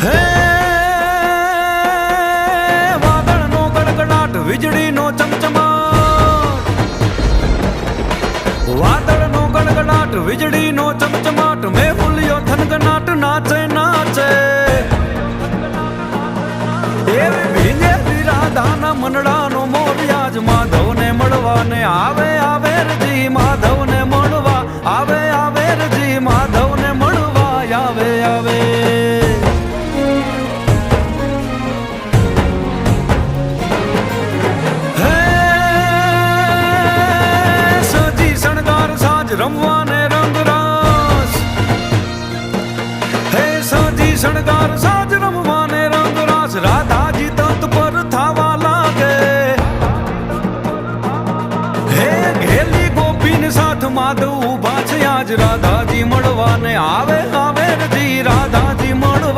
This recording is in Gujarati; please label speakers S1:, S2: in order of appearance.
S1: હે વાદળનો ગડગડાટ, વીજળીનો ચમચમાટ, વાદળનો ગડગડાટ, વીજળીનો ચમચમાટ, મેહુલિયો થનગનાટ, નાચે નાચે એવી ભીંગેલી રાધાના મનડાનો મોરિયાજ માધવને મળવાને આવે આવે રજી, માધવને મળવા આવે આવે રજી, માધવને મળવા આવે આવે. હે સજી શણગાર સાજ રમવાને રંગરાસ, હે સજી શણગાર સાજ રમવાને રંગરાસ, રાધાજી તત પર થાવા લાગે. હે ઘેલી ગોપીને સાથ માધવ ઉભા છે આજ, રાધાજી મળવાને આવે આવે રજી, રાધાજી મળવા